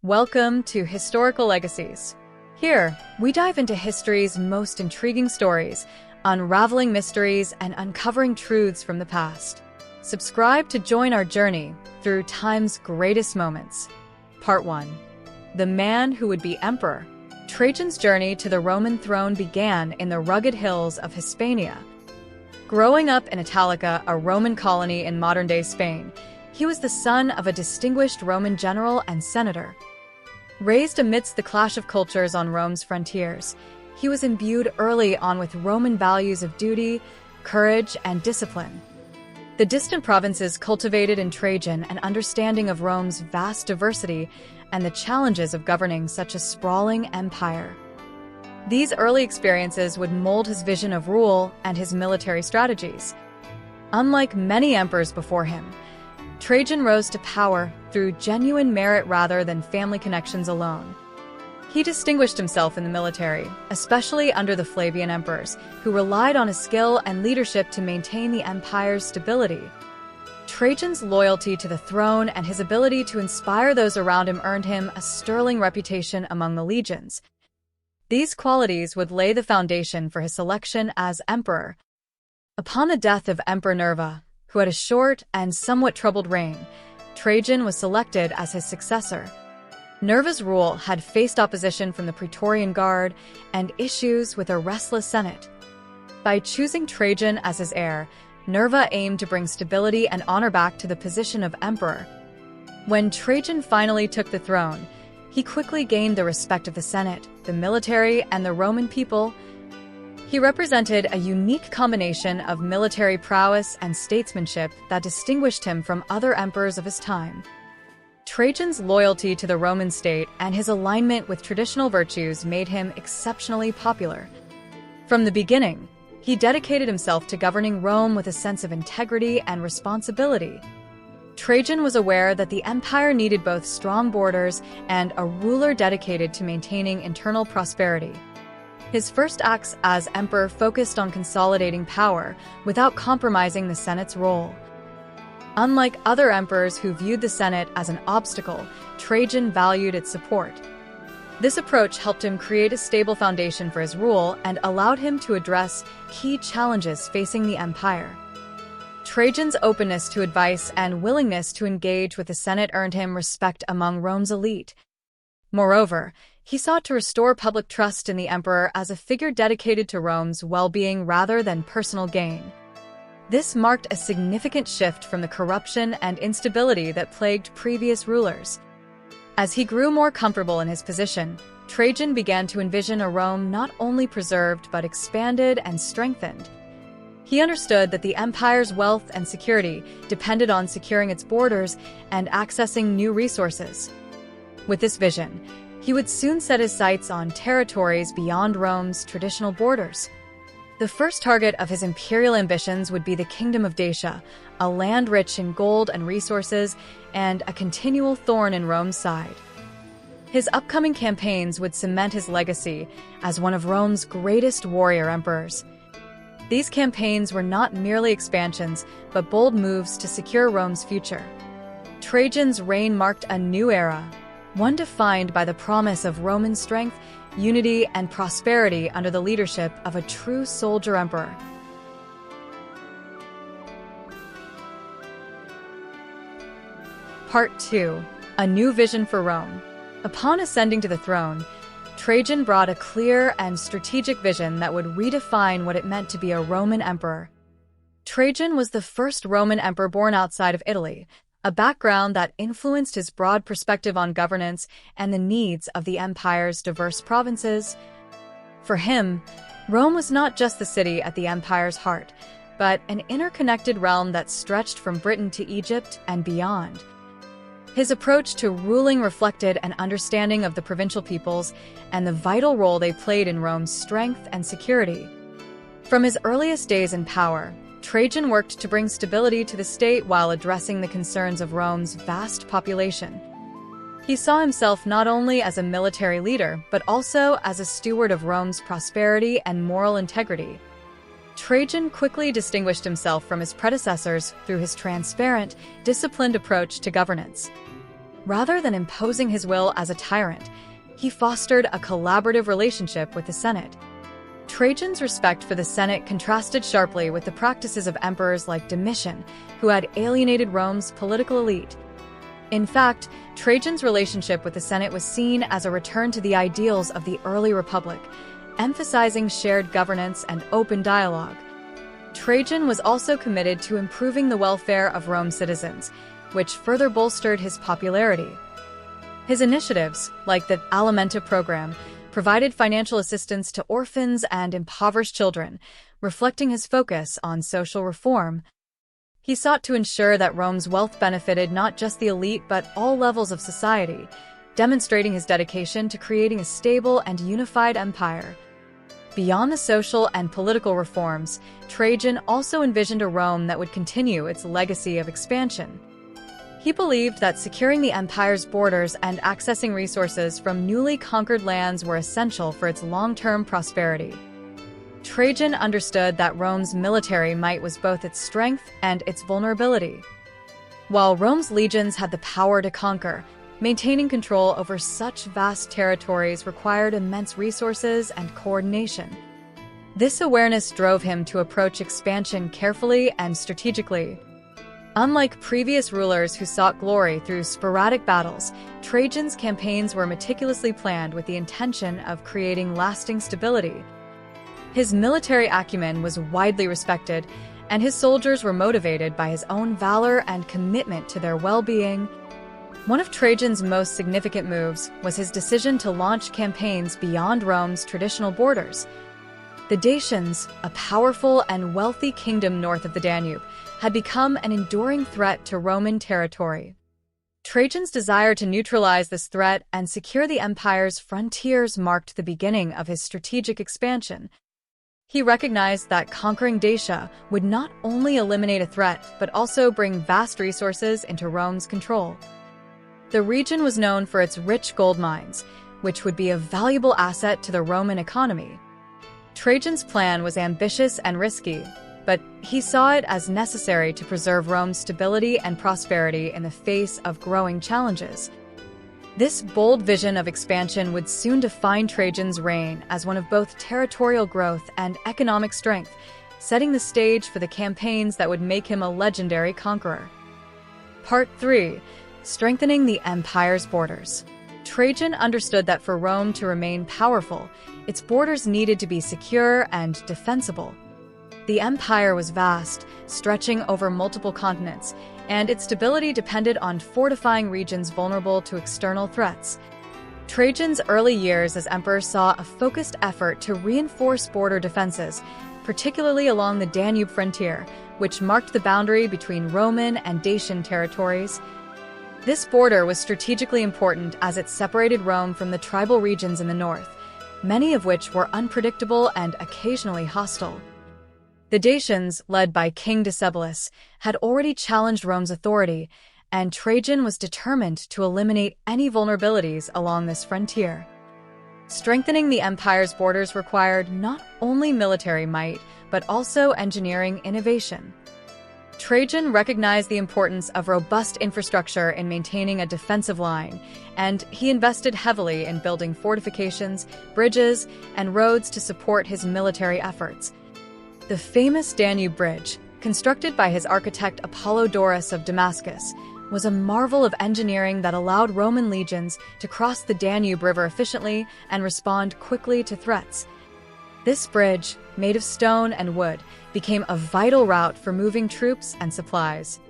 Welcome to Historical Legacies. Here, we dive into history's most intriguing stories, unraveling mysteries and uncovering truths from the past. Subscribe to join our journey through time's greatest moments. Part 1. The Man Who Would Be Emperor. Trajan's journey to the Roman throne began in the rugged hills of Hispania. Growing up in Italica, a Roman colony in modern-day Spain, he was the son of a distinguished Roman general and senator. Raised amidst the clash of cultures on Rome's frontiers, he was imbued early on with Roman values of duty, courage, and discipline. The distant provinces cultivated in Trajan an understanding of Rome's vast diversity and the challenges of governing such a sprawling empire. These early experiences would mold his vision of rule and his military strategies. Unlike many emperors before him, Trajan rose to power through genuine merit rather than family connections alone. He distinguished himself in the military, especially under the Flavian emperors, who relied on his skill and leadership to maintain the empire's stability. Trajan's loyalty to the throne and his ability to inspire those around him earned him a sterling reputation among the legions. These qualities would lay the foundation for his selection as emperor. Upon the death of Emperor Nerva, who had a short and somewhat troubled reign, Trajan was selected as his successor. Nerva's rule had faced opposition from the Praetorian Guard and issues with a restless Senate. By choosing Trajan as his heir, Nerva aimed to bring stability and honor back to the position of emperor. When Trajan finally took the throne, he quickly gained the respect of the Senate, the military, and the Roman people. He represented a unique combination of military prowess and statesmanship that distinguished him from other emperors of his time. Trajan's loyalty to the Roman state and his alignment with traditional virtues made him exceptionally popular. From the beginning, he dedicated himself to governing Rome with a sense of integrity and responsibility. Trajan was aware that the empire needed both strong borders and a ruler dedicated to maintaining internal prosperity. His first acts as emperor focused on consolidating power without compromising the Senate's role. Unlike other emperors who viewed the Senate as an obstacle, Trajan valued its support. This approach helped him create a stable foundation for his rule and allowed him to address key challenges facing the empire. Trajan's openness to advice and willingness to engage with the Senate earned him respect among Rome's elite. Moreover, he sought to restore public trust in the emperor as a figure dedicated to Rome's well-being rather than personal gain. This marked a significant shift from the corruption and instability that plagued previous rulers. As he grew more comfortable in his position, Trajan began to envision a Rome not only preserved but expanded and strengthened. He understood that the empire's wealth and security depended on securing its borders and accessing new resources. With this vision, he would soon set his sights on territories beyond Rome's traditional borders. The first target of his imperial ambitions would be the Kingdom of Dacia, a land rich in gold and resources and a continual thorn in Rome's side. His upcoming campaigns would cement his legacy as one of Rome's greatest warrior emperors. These campaigns were not merely expansions, but bold moves to secure Rome's future. Trajan's reign marked a new era, one defined by the promise of Roman strength, unity, and prosperity under the leadership of a true soldier emperor. Part 2. A New Vision for Rome. Upon ascending to the throne, Trajan brought a clear and strategic vision that would redefine what it meant to be a Roman emperor. Trajan was the first Roman emperor born outside of Italy, a background that influenced his broad perspective on governance and the needs of the empire's diverse provinces. For him, Rome was not just the city at the empire's heart, but an interconnected realm that stretched from Britain to Egypt and beyond. His approach to ruling reflected an understanding of the provincial peoples and the vital role they played in Rome's strength and security. From his earliest days in power, Trajan worked to bring stability to the state while addressing the concerns of Rome's vast population. He saw himself not only as a military leader, but also as a steward of Rome's prosperity and moral integrity. Trajan quickly distinguished himself from his predecessors through his transparent, disciplined approach to governance. Rather than imposing his will as a tyrant, he fostered a collaborative relationship with the Senate. Trajan's respect for the Senate contrasted sharply with the practices of emperors like Domitian, who had alienated Rome's political elite. In fact, Trajan's relationship with the Senate was seen as a return to the ideals of the early Republic, emphasizing shared governance and open dialogue. Trajan was also committed to improving the welfare of Rome's citizens, which further bolstered his popularity. His initiatives, like the Alimenta program, provided financial assistance to orphans and impoverished children, reflecting his focus on social reform. He sought to ensure that Rome's wealth benefited not just the elite but all levels of society, demonstrating his dedication to creating a stable and unified empire. Beyond the social and political reforms, Trajan also envisioned a Rome that would continue its legacy of expansion. He believed that securing the empire's borders and accessing resources from newly conquered lands were essential for its long-term prosperity. Trajan understood that Rome's military might was both its strength and its vulnerability. While Rome's legions had the power to conquer, maintaining control over such vast territories required immense resources and coordination. This awareness drove him to approach expansion carefully and strategically. Unlike previous rulers who sought glory through sporadic battles, Trajan's campaigns were meticulously planned with the intention of creating lasting stability. His military acumen was widely respected, and his soldiers were motivated by his own valor and commitment to their well-being. One of Trajan's most significant moves was his decision to launch campaigns beyond Rome's traditional borders. The Dacians, a powerful and wealthy kingdom north of the Danube, had become an enduring threat to Roman territory. Trajan's desire to neutralize this threat and secure the empire's frontiers marked the beginning of his strategic expansion. He recognized that conquering Dacia would not only eliminate a threat, but also bring vast resources into Rome's control. The region was known for its rich gold mines, which would be a valuable asset to the Roman economy. Trajan's plan was ambitious and risky, but he saw it as necessary to preserve Rome's stability and prosperity in the face of growing challenges. This bold vision of expansion would soon define Trajan's reign as one of both territorial growth and economic strength, setting the stage for the campaigns that would make him a legendary conqueror. Part 3. Strengthening the empire's borders. Trajan understood that for Rome to remain powerful, its borders needed to be secure and defensible. The empire was vast, stretching over multiple continents, and its stability depended on fortifying regions vulnerable to external threats. Trajan's early years as emperor saw a focused effort to reinforce border defenses, particularly along the Danube frontier, which marked the boundary between Roman and Dacian territories. This border was strategically important as it separated Rome from the tribal regions in the north, many of which were unpredictable and occasionally hostile. The Dacians, led by King Decebalus, had already challenged Rome's authority, and Trajan was determined to eliminate any vulnerabilities along this frontier. Strengthening the empire's borders required not only military might, but also engineering innovation. Trajan recognized the importance of robust infrastructure in maintaining a defensive line, and he invested heavily in building fortifications, bridges, and roads to support his military efforts. The famous Danube Bridge, constructed by his architect Apollodorus of Damascus, was a marvel of engineering that allowed Roman legions to cross the Danube River efficiently and respond quickly to threats. This bridge, made of stone and wood, became a vital route for moving troops and supplies.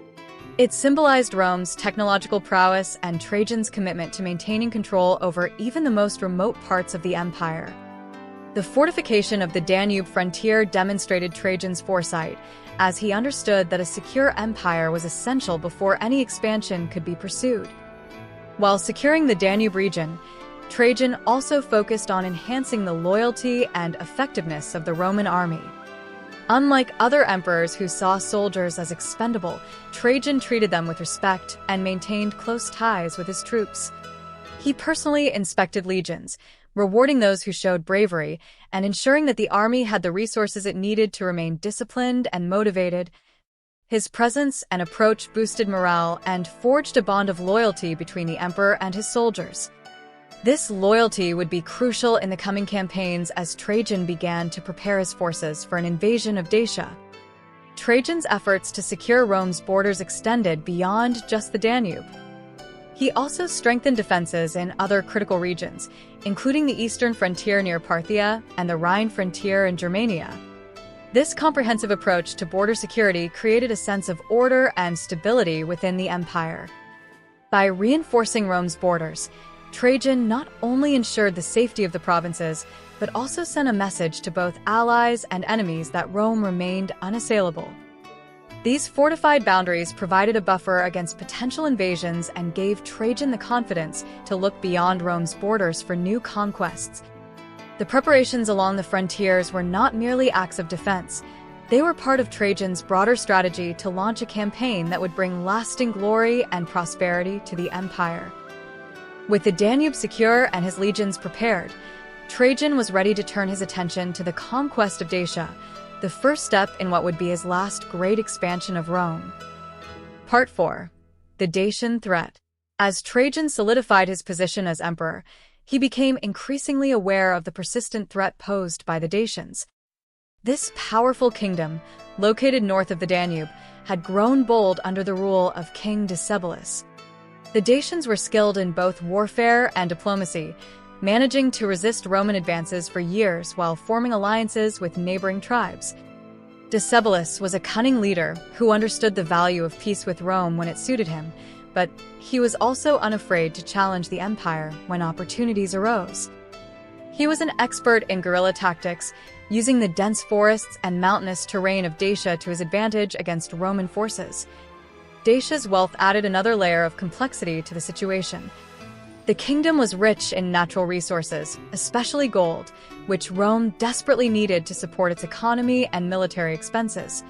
It symbolized Rome's technological prowess and Trajan's commitment to maintaining control over even the most remote parts of the empire. The fortification of the Danube frontier demonstrated Trajan's foresight, as he understood that a secure empire was essential before any expansion could be pursued. While securing the Danube region, Trajan also focused on enhancing the loyalty and effectiveness of the Roman army. Unlike other emperors who saw soldiers as expendable, Trajan treated them with respect and maintained close ties with his troops. He personally inspected legions, rewarding those who showed bravery and ensuring that the army had the resources it needed to remain disciplined and motivated. His presence and approach boosted morale and forged a bond of loyalty between the emperor and his soldiers. This loyalty would be crucial in the coming campaigns as Trajan began to prepare his forces for an invasion of Dacia. Trajan's efforts to secure Rome's borders extended beyond just the Danube. He also strengthened defenses in other critical regions, including the eastern frontier near Parthia and the Rhine frontier in Germania. This comprehensive approach to border security created a sense of order and stability within the empire. By reinforcing Rome's borders, Trajan not only ensured the safety of the provinces, but also sent a message to both allies and enemies that Rome remained unassailable. These fortified boundaries provided a buffer against potential invasions and gave Trajan the confidence to look beyond Rome's borders for new conquests. The preparations along the frontiers were not merely acts of defense. They were part of Trajan's broader strategy to launch a campaign that would bring lasting glory and prosperity to the empire. With the Danube secure and his legions prepared, Trajan was ready to turn his attention to the conquest of Dacia, the first step in what would be his last great expansion of Rome. Part 4. The Dacian Threat. As Trajan solidified his position as emperor, he became increasingly aware of the persistent threat posed by the Dacians. This powerful kingdom, located north of the Danube, had grown bold under the rule of King Decebalus. The Dacians were skilled in both warfare and diplomacy, managing to resist Roman advances for years while forming alliances with neighboring tribes. Decebalus was a cunning leader who understood the value of peace with Rome when it suited him, but he was also unafraid to challenge the empire when opportunities arose. He was an expert in guerrilla tactics, using the dense forests and mountainous terrain of Dacia to his advantage against Roman forces. Dacia's wealth added another layer of complexity to the situation. The kingdom was rich in natural resources, especially gold, which Rome desperately needed to support its economy and military expenses.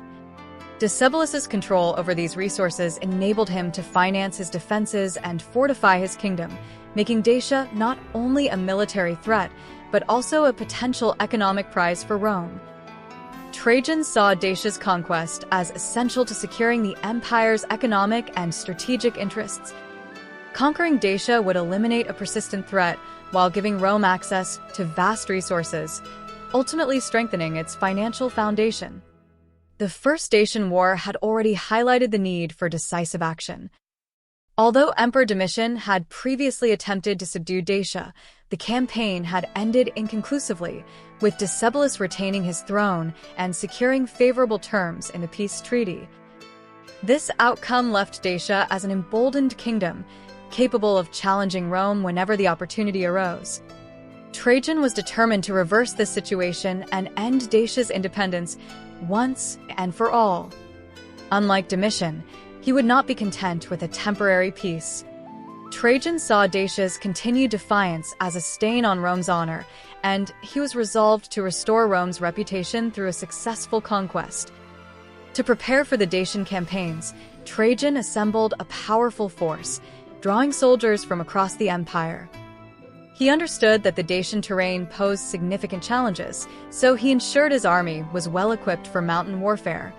Decebalus's control over these resources enabled him to finance his defenses and fortify his kingdom, making Dacia not only a military threat, but also a potential economic prize for Rome. Trajan saw Dacia's conquest as essential to securing the empire's economic and strategic interests. Conquering Dacia would eliminate a persistent threat while giving Rome access to vast resources, ultimately strengthening its financial foundation. The First Dacian War had already highlighted the need for decisive action. Although Emperor Domitian had previously attempted to subdue Dacia, the campaign had ended inconclusively, with Decebalus retaining his throne and securing favorable terms in the peace treaty. This outcome left Dacia as an emboldened kingdom, capable of challenging Rome whenever the opportunity arose. Trajan was determined to reverse this situation and end Dacia's independence once and for all. Unlike Domitian, he would not be content with a temporary peace. Trajan saw Dacia's continued defiance as a stain on Rome's honor, and he was resolved to restore Rome's reputation through a successful conquest. To prepare for the Dacian campaigns, Trajan assembled a powerful force, drawing soldiers from across the empire. He understood that the Dacian terrain posed significant challenges, so he ensured his army was well equipped for mountain warfare.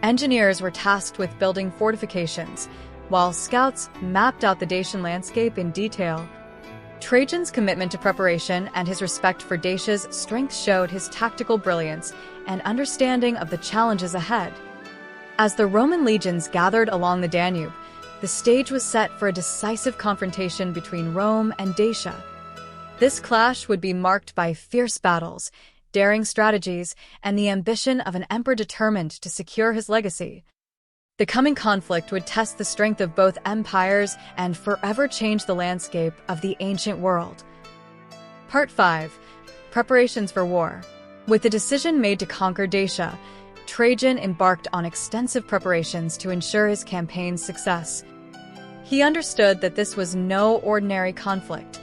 Engineers were tasked with building fortifications, while scouts mapped out the Dacian landscape in detail. Trajan's commitment to preparation and his respect for Dacia's strength showed his tactical brilliance and understanding of the challenges ahead. As the Roman legions gathered along the Danube, the stage was set for a decisive confrontation between Rome and Dacia. This clash would be marked by fierce battles, daring strategies, and the ambition of an emperor determined to secure his legacy. The coming conflict would test the strength of both empires and forever change the landscape of the ancient world. Part 5. Preparations for war. With the decision made to conquer Dacia, Trajan embarked on extensive preparations to ensure his campaign's success. He understood that this was no ordinary conflict.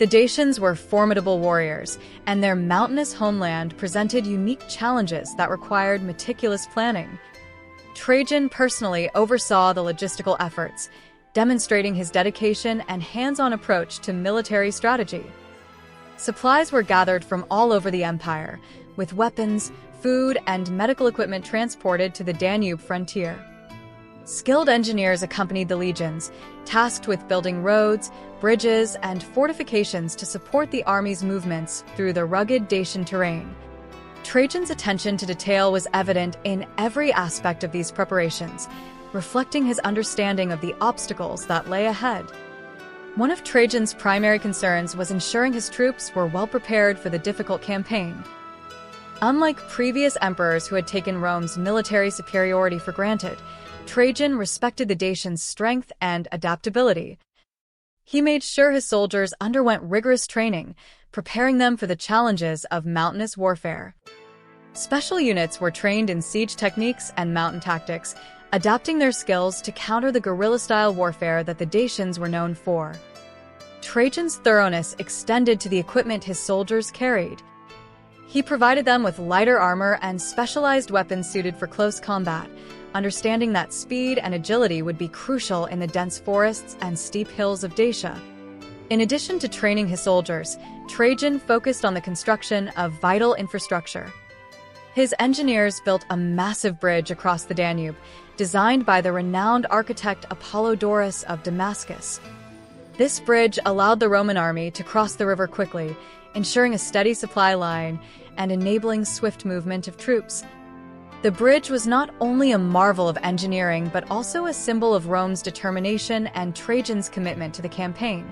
The Dacians were formidable warriors, and their mountainous homeland presented unique challenges that required meticulous planning. Trajan personally oversaw the logistical efforts, demonstrating his dedication and hands-on approach to military strategy. Supplies were gathered from all over the empire, with weapons, food, and medical equipment transported to the Danube frontier. Skilled engineers accompanied the legions, tasked with building roads, bridges, and fortifications to support the army's movements through the rugged Dacian terrain. Trajan's attention to detail was evident in every aspect of these preparations, reflecting his understanding of the obstacles that lay ahead. One of Trajan's primary concerns was ensuring his troops were well prepared for the difficult campaign. Unlike previous emperors who had taken Rome's military superiority for granted, Trajan respected the Dacians' strength and adaptability. He made sure his soldiers underwent rigorous training, preparing them for the challenges of mountainous warfare. Special units were trained in siege techniques and mountain tactics, adapting their skills to counter the guerrilla-style warfare that the Dacians were known for. Trajan's thoroughness extended to the equipment his soldiers carried. He provided them with lighter armor and specialized weapons suited for close combat, understanding that speed and agility would be crucial in the dense forests and steep hills of Dacia. In addition to training his soldiers, Trajan focused on the construction of vital infrastructure. His engineers built a massive bridge across the Danube, designed by the renowned architect Apollodorus of Damascus. This bridge allowed the Roman army to cross the river quickly, ensuring a steady supply line and enabling swift movement of troops. The bridge was not only a marvel of engineering, but also a symbol of Rome's determination and Trajan's commitment to the campaign.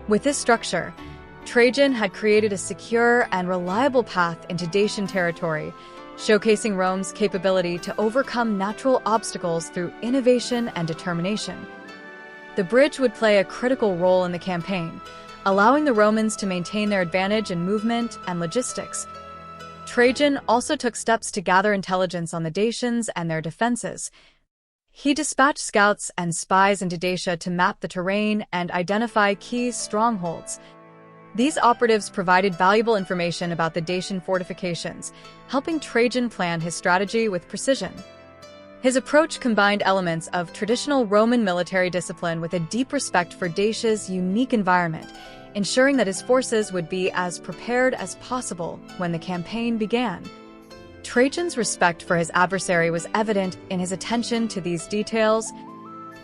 With this structure, Trajan had created a secure and reliable path into Dacian territory, showcasing Rome's capability to overcome natural obstacles through innovation and determination. The bridge would play a critical role in the campaign, allowing the Romans to maintain their advantage in movement and logistics. Trajan also took steps to gather intelligence on the Dacians and their defenses. He dispatched scouts and spies into Dacia to map the terrain and identify key strongholds. These operatives provided valuable information about the Dacian fortifications, helping Trajan plan his strategy with precision. His approach combined elements of traditional Roman military discipline with a deep respect for Dacia's unique environment, ensuring that his forces would be as prepared as possible when the campaign began. Trajan's respect for his adversary was evident in his attention to these details.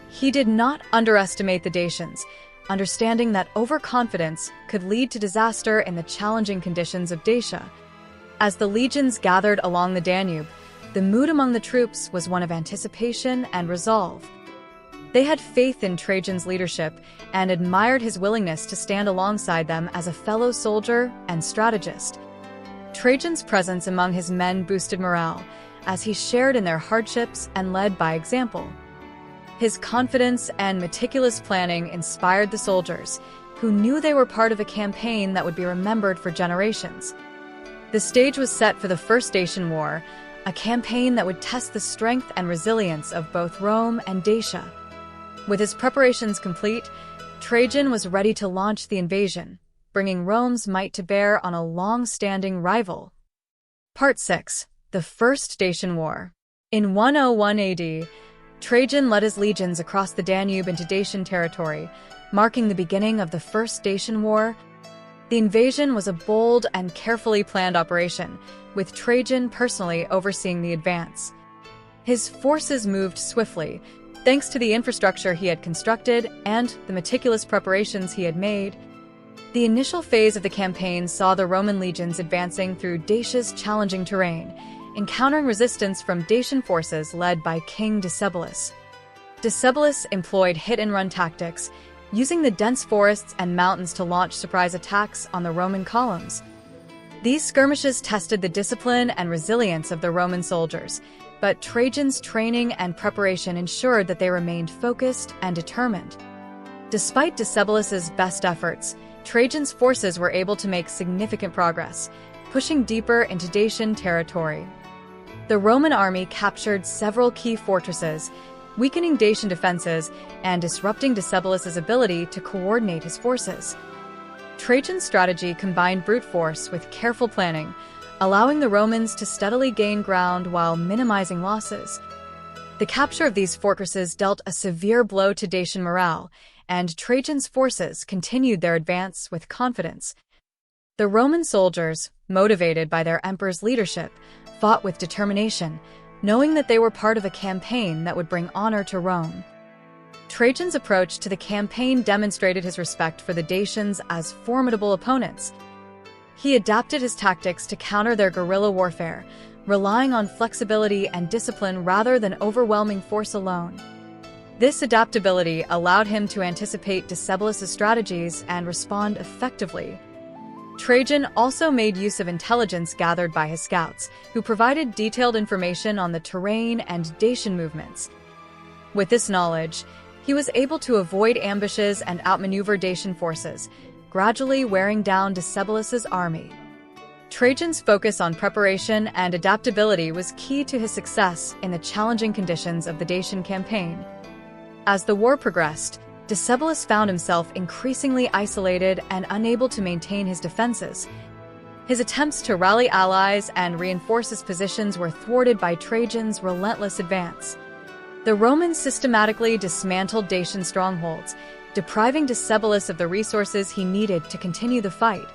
He did not underestimate the Dacians, understanding that overconfidence could lead to disaster in the challenging conditions of Dacia. As the legions gathered along the Danube, the mood among the troops was one of anticipation and resolve. They had faith in Trajan's leadership and admired his willingness to stand alongside them as a fellow soldier and strategist. Trajan's presence among his men boosted morale, as he shared in their hardships and led by example. His confidence and meticulous planning inspired the soldiers, who knew they were part of a campaign that would be remembered for generations. The stage was set for the First Dacian War, a campaign that would test the strength and resilience of both Rome and Dacia. With his preparations complete, Trajan was ready to launch the invasion, bringing Rome's might to bear on a long-standing rival. Part 6. The First Dacian War. In 101 AD, Trajan led his legions across the Danube into Dacian territory, marking the beginning of the First Dacian War. The invasion was a bold and carefully planned operation, with Trajan personally overseeing the advance. His forces moved swiftly, thanks to the infrastructure he had constructed and the meticulous preparations he had made. The initial phase of the campaign saw the Roman legions advancing through Dacia's challenging terrain, encountering resistance from Dacian forces led by King Decebalus. Decebalus employed hit-and-run tactics, using the dense forests and mountains to launch surprise attacks on the Roman columns. These skirmishes tested the discipline and resilience of the Roman soldiers, but Trajan's training and preparation ensured that they remained focused and determined. Despite Decebalus's best efforts, Trajan's forces were able to make significant progress, pushing deeper into Dacian territory. The Roman army captured several key fortresses, weakening Dacian defenses and disrupting Decebalus's ability to coordinate his forces. Trajan's strategy combined brute force with careful planning, allowing the Romans to steadily gain ground while minimizing losses. The capture of these fortresses dealt a severe blow to Dacian morale, and Trajan's forces continued their advance with confidence. The Roman soldiers, motivated by their emperor's leadership, fought with determination, knowing that they were part of a campaign that would bring honor to Rome. Trajan's approach to the campaign demonstrated his respect for the Dacians as formidable opponents. He adapted his tactics to counter their guerrilla warfare, relying on flexibility and discipline rather than overwhelming force alone. This adaptability allowed him to anticipate Decebalus's strategies and respond effectively. Trajan also made use of intelligence gathered by his scouts, who provided detailed information on the terrain and Dacian movements. With this knowledge, he was able to avoid ambushes and outmaneuver Dacian forces, gradually wearing down Decebalus's army. Trajan's focus on preparation and adaptability was key to his success in the challenging conditions of the Dacian campaign. As the war progressed, Decebalus found himself increasingly isolated and unable to maintain his defenses. His attempts to rally allies and reinforce his positions were thwarted by Trajan's relentless advance. The Romans systematically dismantled Dacian strongholds, depriving Decebalus of the resources he needed to continue the fight.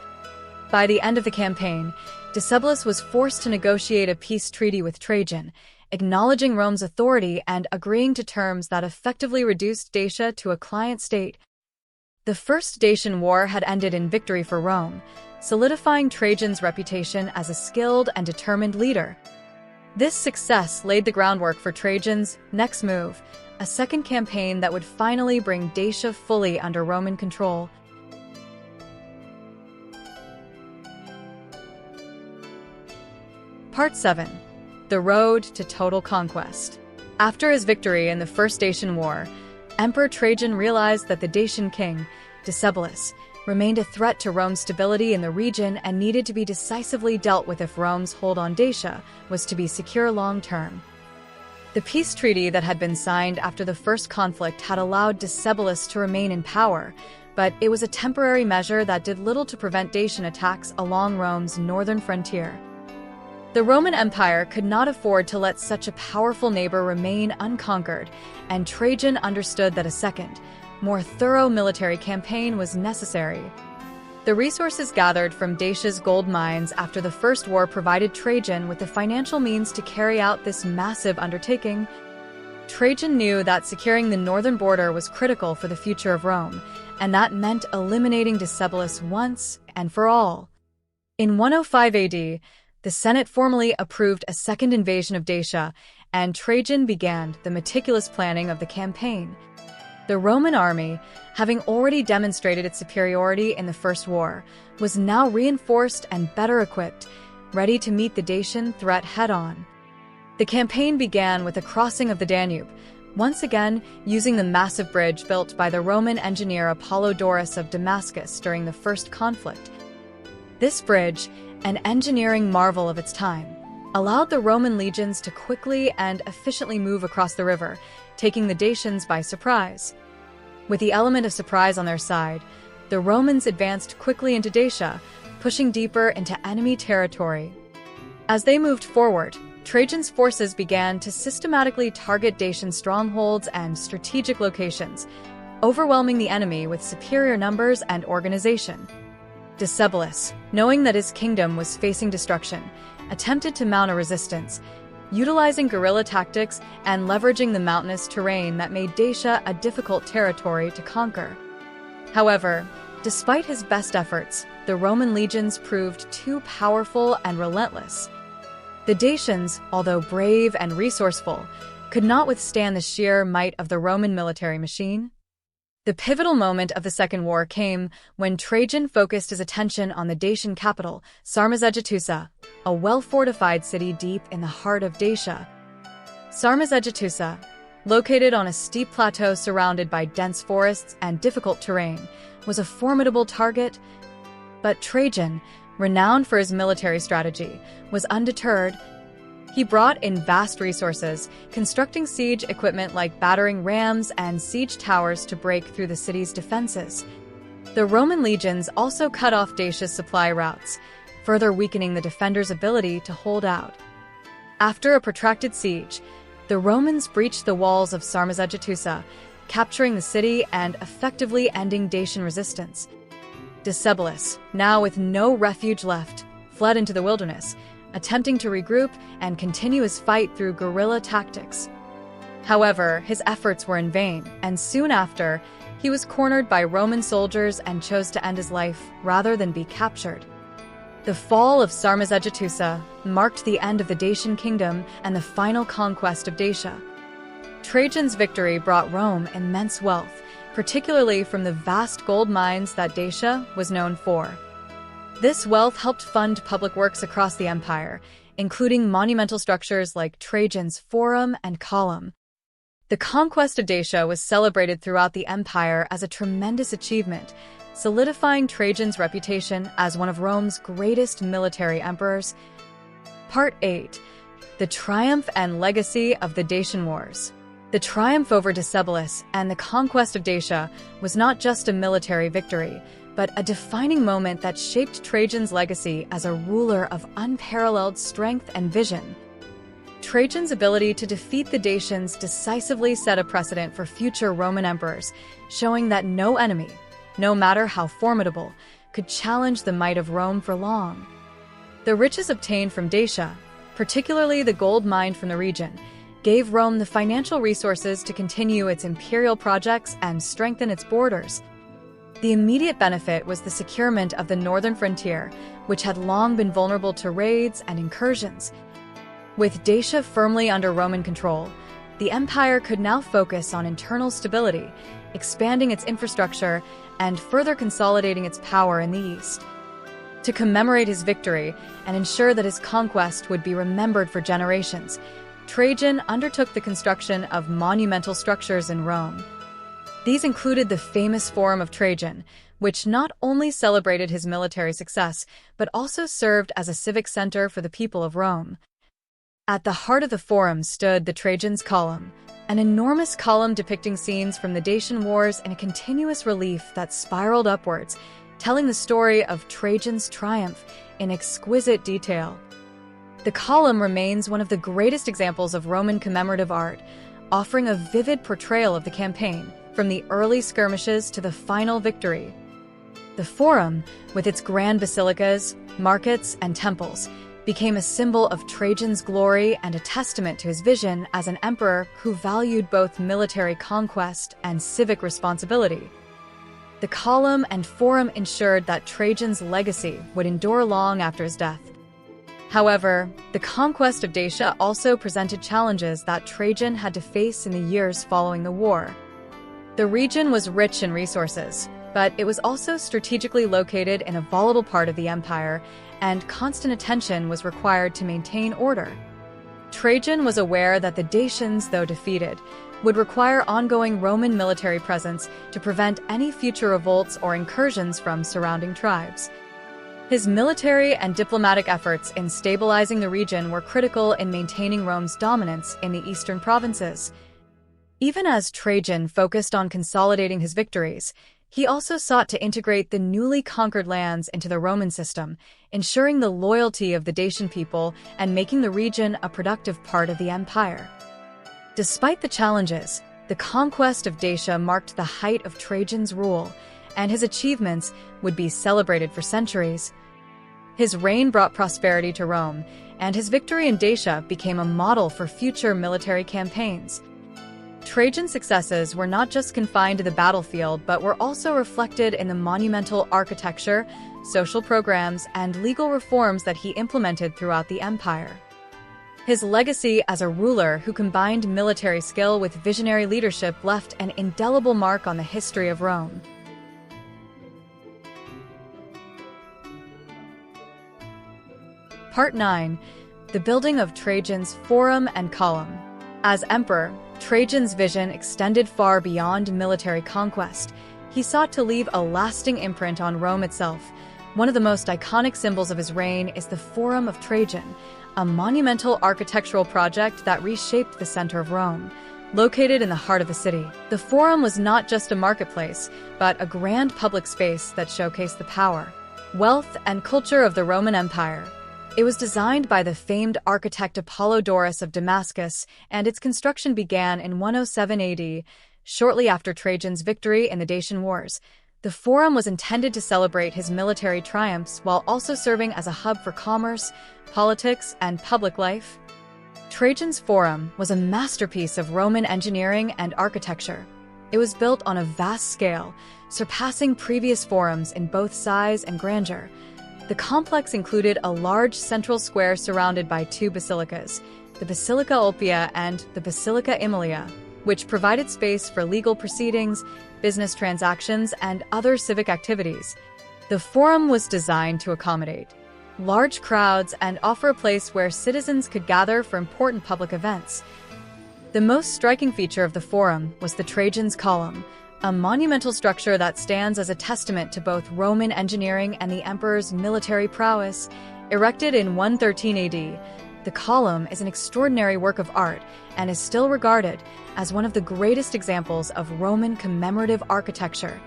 By the end of the campaign, Decebalus was forced to negotiate a peace treaty with Trajan, acknowledging Rome's authority and agreeing to terms that effectively reduced Dacia to a client state. The First Dacian War had ended in victory for Rome, solidifying Trajan's reputation as a skilled and determined leader. This success laid the groundwork for Trajan's next move, a second campaign that would finally bring Dacia fully under Roman control. Part 7. The Road to Total Conquest. After his victory in the First Dacian War, Emperor Trajan realized that the Dacian king, Decebalus, remained a threat to Rome's stability in the region and needed to be decisively dealt with if Rome's hold on Dacia was to be secure long-term. The peace treaty that had been signed after the first conflict had allowed Decebalus to remain in power, but it was a temporary measure that did little to prevent Dacian attacks along Rome's northern frontier. The Roman Empire could not afford to let such a powerful neighbor remain unconquered, and Trajan understood that a second, more thorough military campaign was necessary. The resources gathered from Dacia's gold mines after the First War provided Trajan with the financial means to carry out this massive undertaking. Trajan knew that securing the northern border was critical for the future of Rome, and that meant eliminating Decebalus once and for all. In 105 AD, the Senate formally approved a second invasion of Dacia, and Trajan began the meticulous planning of the campaign. The Roman army, having already demonstrated its superiority in the First War, was now reinforced and better equipped, ready to meet the Dacian threat head-on. The campaign began with the crossing of the Danube, once again using the massive bridge built by the Roman engineer Apollodorus of Damascus during the first conflict. This bridge, an engineering marvel of its time, allowed the Roman legions to quickly and efficiently move across the river, taking the Dacians by surprise. With the element of surprise on their side, the Romans advanced quickly into Dacia, pushing deeper into enemy territory. As they moved forward, Trajan's forces began to systematically target Dacian strongholds and strategic locations, overwhelming the enemy with superior numbers and organization. Decebalus, knowing that his kingdom was facing destruction, attempted to mount a resistance, utilizing guerrilla tactics and leveraging the mountainous terrain that made Dacia a difficult territory to conquer. However, despite his best efforts, the Roman legions proved too powerful and relentless. The Dacians, although brave and resourceful, could not withstand the sheer might of the Roman military machine. The pivotal moment of the Second War came when Trajan focused his attention on the Dacian capital, Sarmizegetusa, a well-fortified city deep in the heart of Dacia. Sarmizegetusa, located on a steep plateau surrounded by dense forests and difficult terrain, was a formidable target. But Trajan, renowned for his military strategy, was undeterred. He brought in vast resources, constructing siege equipment like battering rams and siege towers to break through the city's defenses. The Roman legions also cut off Dacia's supply routes, further weakening the defenders' ability to hold out. After a protracted siege, the Romans breached the walls of Sarmizegetusa, capturing the city and effectively ending Dacian resistance. Decebalus, now with no refuge left, fled into the wilderness, attempting to regroup and continue his fight through guerrilla tactics. However, his efforts were in vain, and soon after, he was cornered by Roman soldiers and chose to end his life rather than be captured. The fall of Sarmizegetusa marked the end of the Dacian kingdom and the final conquest of Dacia. Trajan's victory brought Rome immense wealth, particularly from the vast gold mines that Dacia was known for. This wealth helped fund public works across the empire, including monumental structures like Trajan's Forum and Column. The conquest of Dacia was celebrated throughout the empire as a tremendous achievement, solidifying Trajan's reputation as one of Rome's greatest military emperors. Part 8. The Triumph and Legacy of the Dacian Wars. The triumph over Decebalus and the conquest of Dacia was not just a military victory, but a defining moment that shaped Trajan's legacy as a ruler of unparalleled strength and vision. Trajan's ability to defeat the Dacians decisively set a precedent for future Roman emperors, showing that no enemy, no matter how formidable, could challenge the might of Rome for long. The riches obtained from Dacia, particularly the gold mined from the region, gave Rome the financial resources to continue its imperial projects and strengthen its borders. The immediate benefit was the securement of the northern frontier, which had long been vulnerable to raids and incursions. With Dacia firmly under Roman control, the empire could now focus on internal stability, expanding its infrastructure and further consolidating its power in the east. To commemorate his victory and ensure that his conquest would be remembered for generations, Trajan undertook the construction of monumental structures in Rome. These included the famous Forum of Trajan, which not only celebrated his military success, but also served as a civic center for the people of Rome. At the heart of the Forum stood the Trajan's Column, an enormous column depicting scenes from the Dacian Wars in a continuous relief that spiraled upwards, telling the story of Trajan's triumph in exquisite detail. The column remains one of the greatest examples of Roman commemorative art, offering a vivid portrayal of the campaign, from the early skirmishes to the final victory. The Forum, with its grand basilicas, markets, and temples, became a symbol of Trajan's glory and a testament to his vision as an emperor who valued both military conquest and civic responsibility. The Column and Forum ensured that Trajan's legacy would endure long after his death. However, the conquest of Dacia also presented challenges that Trajan had to face in the years following the war. The region was rich in resources, but it was also strategically located in a volatile part of the empire, and constant attention was required to maintain order. Trajan was aware that the Dacians, though defeated, would require ongoing Roman military presence to prevent any future revolts or incursions from surrounding tribes. His military and diplomatic efforts in stabilizing the region were critical in maintaining Rome's dominance in the eastern provinces. Even as Trajan focused on consolidating his victories, he also sought to integrate the newly conquered lands into the Roman system, ensuring the loyalty of the Dacian people and making the region a productive part of the empire. Despite the challenges, the conquest of Dacia marked the height of Trajan's rule, and his achievements would be celebrated for centuries. His reign brought prosperity to Rome, and his victory in Dacia became a model for future military campaigns. Trajan's successes were not just confined to the battlefield, but were also reflected in the monumental architecture, social programs, and legal reforms that he implemented throughout the empire. His legacy as a ruler who combined military skill with visionary leadership left an indelible mark on the history of Rome. Part 9. The building of Trajan's Forum and Column. As emperor, Trajan's vision extended far beyond military conquest. He sought to leave a lasting imprint on Rome itself. One of the most iconic symbols of his reign is the Forum of Trajan, a monumental architectural project that reshaped the center of Rome. Located in the heart of the city, the Forum was not just a marketplace, but a grand public space that showcased the power, wealth, and culture of the Roman Empire. It was designed by the famed architect Apollodorus of Damascus, and its construction began in 107 AD, shortly after Trajan's victory in the Dacian Wars. The Forum was intended to celebrate his military triumphs while also serving as a hub for commerce, politics, and public life. Trajan's Forum was a masterpiece of Roman engineering and architecture. It was built on a vast scale, surpassing previous forums in both size and grandeur. The complex included a large central square surrounded by two basilicas, the Basilica Ulpia and the Basilica Aemilia, which provided space for legal proceedings, business transactions, and other civic activities. The Forum was designed to accommodate large crowds and offer a place where citizens could gather for important public events. The most striking feature of the Forum was the Trajan's Column, a monumental structure that stands as a testament to both Roman engineering and the emperor's military prowess. Erected in 113 AD, the column is an extraordinary work of art and is still regarded as one of the greatest examples of Roman commemorative architecture.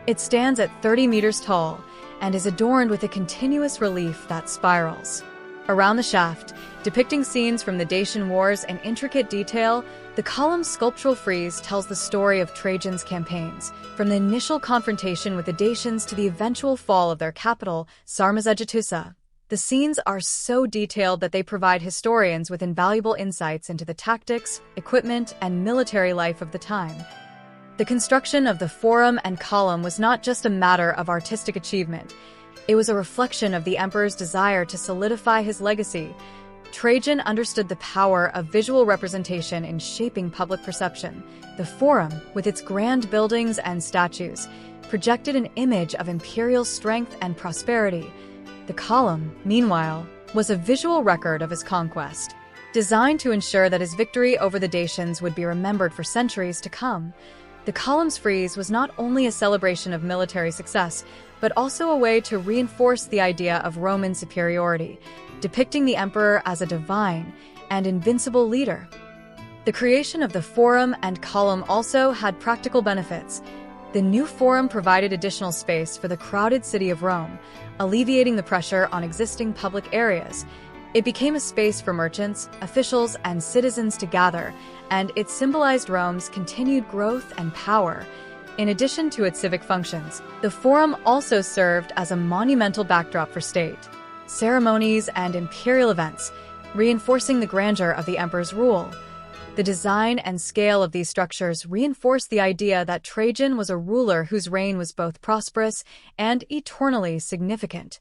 It stands at 30 meters tall and is adorned with a continuous relief that spirals around the shaft, depicting scenes from the Dacian Wars in intricate detail. The column's sculptural frieze tells the story of Trajan's campaigns, from the initial confrontation with the Dacians to the eventual fall of their capital, Sarmizegetusa. The scenes are so detailed that they provide historians with invaluable insights into the tactics, equipment, and military life of the time. The construction of the Forum and Column was not just a matter of artistic achievement. It was a reflection of the emperor's desire to solidify his legacy. Trajan understood the power of visual representation in shaping public perception. The Forum, with its grand buildings and statues, projected an image of imperial strength and prosperity. The Column, meanwhile, was a visual record of his conquest, designed to ensure that his victory over the Dacians would be remembered for centuries to come. The Column's frieze was not only a celebration of military success, but also a way to reinforce the idea of Roman superiority, depicting the emperor as a divine and invincible leader. The creation of the Forum and Column also had practical benefits. The new Forum provided additional space for the crowded city of Rome, alleviating the pressure on existing public areas. It became a space for merchants, officials, and citizens to gather, and it symbolized Rome's continued growth and power. In addition to its civic functions, the Forum also served as a monumental backdrop for state ceremonies and imperial events, reinforcing the grandeur of the emperor's rule. The design and scale of these structures reinforced the idea that Trajan was a ruler whose reign was both prosperous and eternally significant.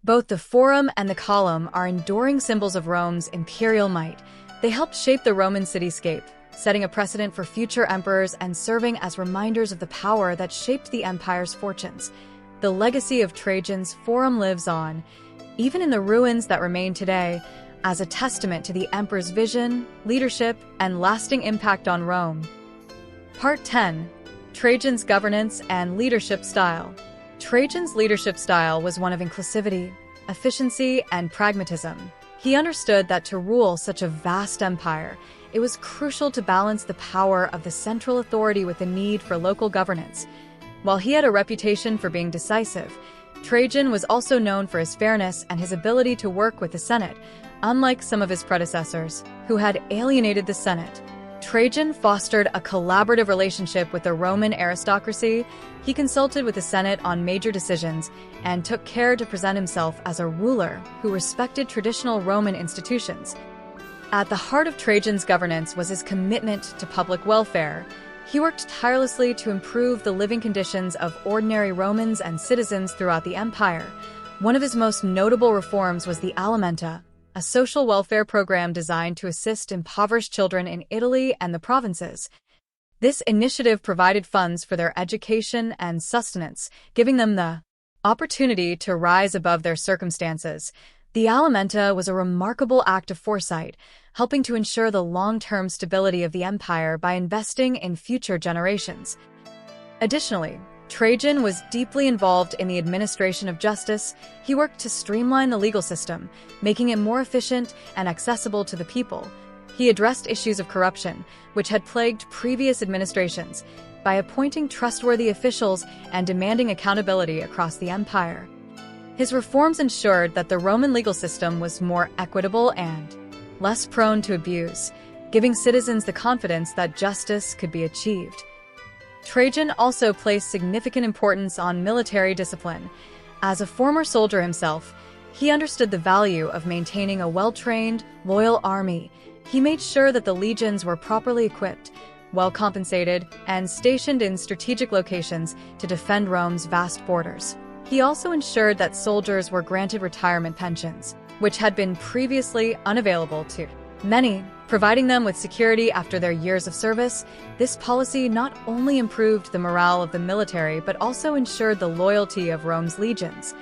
Both the Forum and the Column are enduring symbols of Rome's imperial might. They helped shape the Roman cityscape, setting a precedent for future emperors and serving as reminders of the power that shaped the empire's fortunes. The legacy of Trajan's Forum lives on, even in the ruins that remain today, as a testament to the emperor's vision, leadership, and lasting impact on Rome. Part 10. Trajan's Governance and Leadership Style. Trajan's leadership style was one of inclusivity, efficiency, and pragmatism. He understood that to rule such a vast empire, it was crucial to balance the power of the central authority with the need for local governance. While he had a reputation for being decisive, Trajan was also known for his fairness and his ability to work with the Senate. Unlike some of his predecessors, who had alienated the Senate, Trajan fostered a collaborative relationship with the Roman aristocracy. He consulted with the Senate on major decisions and took care to present himself as a ruler who respected traditional Roman institutions. At the heart of Trajan's governance was his commitment to public welfare. He worked tirelessly to improve the living conditions of ordinary Romans and citizens throughout the empire. One of his most notable reforms was the Alimenta, a social welfare program designed to assist impoverished children in Italy and the provinces. This initiative provided funds for their education and sustenance, giving them the opportunity to rise above their circumstances. The Alimenta was a remarkable act of foresight, helping to ensure the long-term stability of the empire by investing in future generations. Additionally, Trajan was deeply involved in the administration of justice. He worked to streamline the legal system, making it more efficient and accessible to the people. He addressed issues of corruption, which had plagued previous administrations, by appointing trustworthy officials and demanding accountability across the empire. His reforms ensured that the Roman legal system was more equitable and less prone to abuse, giving citizens the confidence that justice could be achieved. Trajan also placed significant importance on military discipline. As a former soldier himself, he understood the value of maintaining a well-trained, loyal army. He made sure that the legions were properly equipped, well compensated, and stationed in strategic locations to defend Rome's vast borders. He also ensured that soldiers were granted retirement pensions, which had been previously unavailable to many, providing them with security after their years of service. This policy not only improved the morale of the military but also ensured the loyalty of Rome's legions.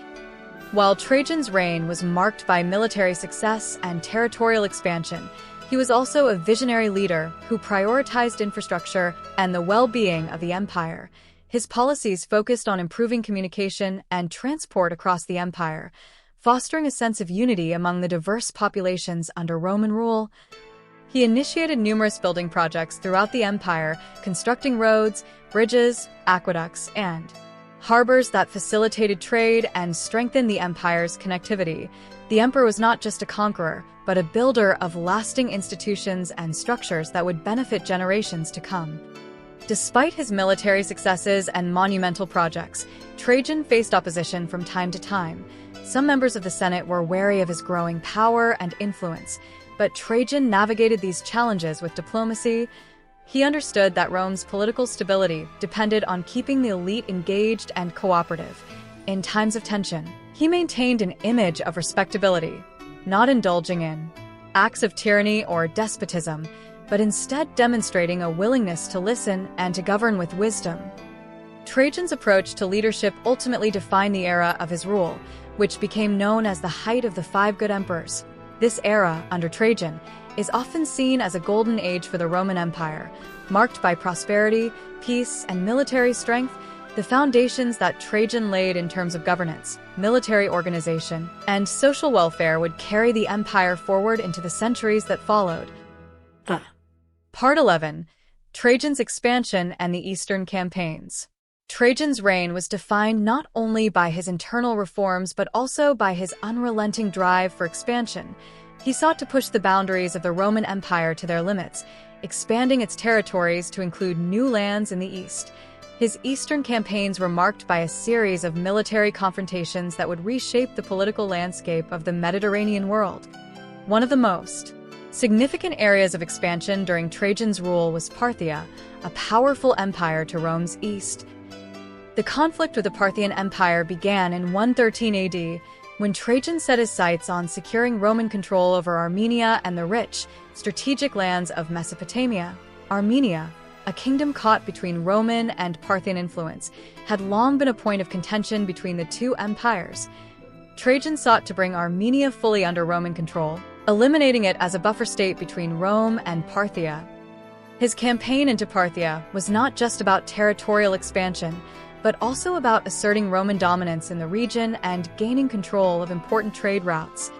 While Trajan's reign was marked by military success and territorial expansion, he was also a visionary leader who prioritized infrastructure and the well-being of the empire. His policies focused on improving communication and transport across the empire, fostering a sense of unity among the diverse populations under Roman rule. He initiated numerous building projects throughout the empire, constructing roads, bridges, aqueducts, and harbors that facilitated trade and strengthened the empire's connectivity. The emperor was not just a conqueror, but a builder of lasting institutions and structures that would benefit generations to come. Despite his military successes and monumental projects, Trajan faced opposition from time to time. Some members of the Senate were wary of his growing power and influence, but Trajan navigated these challenges with diplomacy. He understood that Rome's political stability depended on keeping the elite engaged and cooperative. In times of tension, he maintained an image of respectability, not indulging in acts of tyranny or despotism, but instead demonstrating a willingness to listen and to govern with wisdom. Trajan's approach to leadership ultimately defined the era of his rule, which became known as the height of the Five Good Emperors. This era, under Trajan, is often seen as a golden age for the Roman Empire, marked by prosperity, peace, and military strength. The foundations that Trajan laid in terms of governance, military organization, and social welfare would carry the empire forward into the centuries that followed. Part 11. Trajan's expansion and the Eastern campaigns. Trajan's reign was defined not only by his internal reforms but also by his unrelenting drive for expansion. He sought to push the boundaries of the Roman Empire to their limits, expanding its territories to include new lands in the east. His eastern campaigns were marked by a series of military confrontations that would reshape the political landscape of the Mediterranean world. One of the most significant areas of expansion during Trajan's rule was Parthia, a powerful empire to Rome's east. The conflict with the Parthian Empire began in 113 AD, when Trajan set his sights on securing Roman control over Armenia and the rich, strategic lands of Mesopotamia. Armenia, a kingdom caught between Roman and Parthian influence, had long been a point of contention between the two empires. Trajan sought to bring Armenia fully under Roman control, eliminating it as a buffer state between Rome and Parthia. His campaign into Parthia was not just about territorial expansion, but also about asserting Roman dominance in the region and gaining control of important trade routes.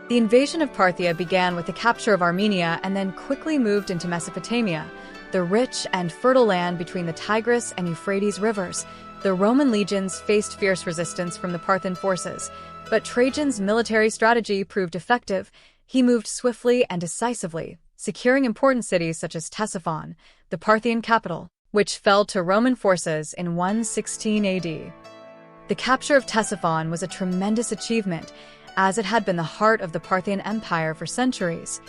The invasion of Parthia began with the capture of Armenia and then quickly moved into Mesopotamia, the rich and fertile land between the Tigris and Euphrates rivers. The Roman legions faced fierce resistance from the Parthian forces, but Trajan's military strategy proved effective. He moved swiftly and decisively, securing important cities such as Ctesiphon, the Parthian capital, which fell to Roman forces in 116 AD. The capture of Ctesiphon was a tremendous achievement, as it had been the heart of the Parthian Empire for centuries.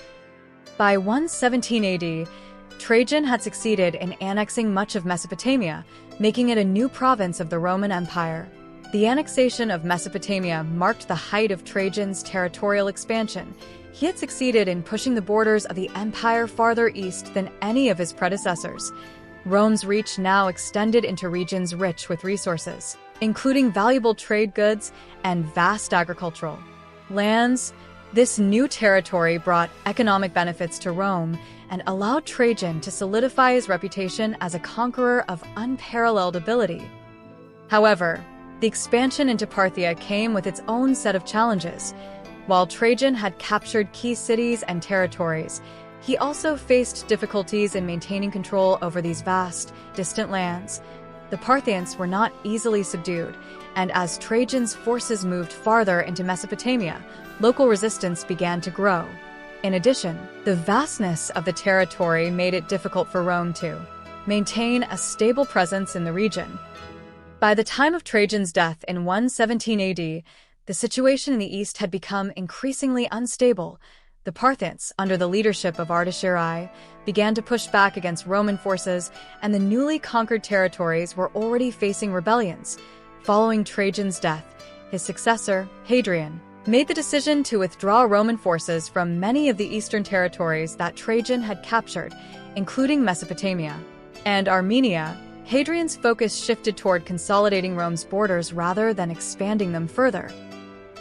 By 117 AD, Trajan had succeeded in annexing much of Mesopotamia, making it a new province of the Roman Empire. The annexation of Mesopotamia marked the height of Trajan's territorial expansion. He had succeeded in pushing the borders of the empire farther east than any of his predecessors. Rome's reach now extended into regions rich with resources, including valuable trade goods and vast agricultural lands. This new territory brought economic benefits to Rome and allowed Trajan to solidify his reputation as a conqueror of unparalleled ability. However, the expansion into Parthia came with its own set of challenges. While Trajan had captured key cities and territories, he also faced difficulties in maintaining control over these vast, distant lands. The Parthians were not easily subdued, and as Trajan's forces moved farther into Mesopotamia, local resistance began to grow. In addition, the vastness of the territory made it difficult for Rome to maintain a stable presence in the region. By the time of Trajan's death in 117 AD, the situation in the east had become increasingly unstable. The Parthians, under the leadership of Artaxerxes, began to push back against Roman forces, and the newly conquered territories were already facing rebellions. Following Trajan's death, his successor, Hadrian, made the decision to withdraw Roman forces from many of the eastern territories that Trajan had captured, including Mesopotamia and Armenia. Hadrian's focus shifted toward consolidating Rome's borders rather than expanding them further.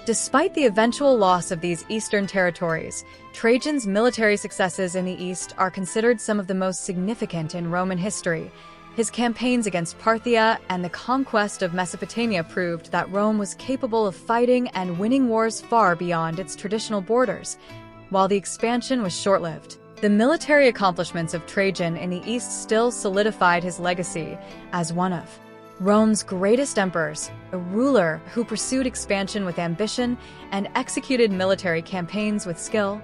Despite the eventual loss of these eastern territories, Trajan's military successes in the east are considered some of the most significant in Roman history. His campaigns against Parthia and the conquest of Mesopotamia proved that Rome was capable of fighting and winning wars far beyond its traditional borders. While the expansion was short-lived, the military accomplishments of Trajan in the east still solidified his legacy as one of Rome's greatest emperors, a ruler who pursued expansion with ambition and executed military campaigns with skill.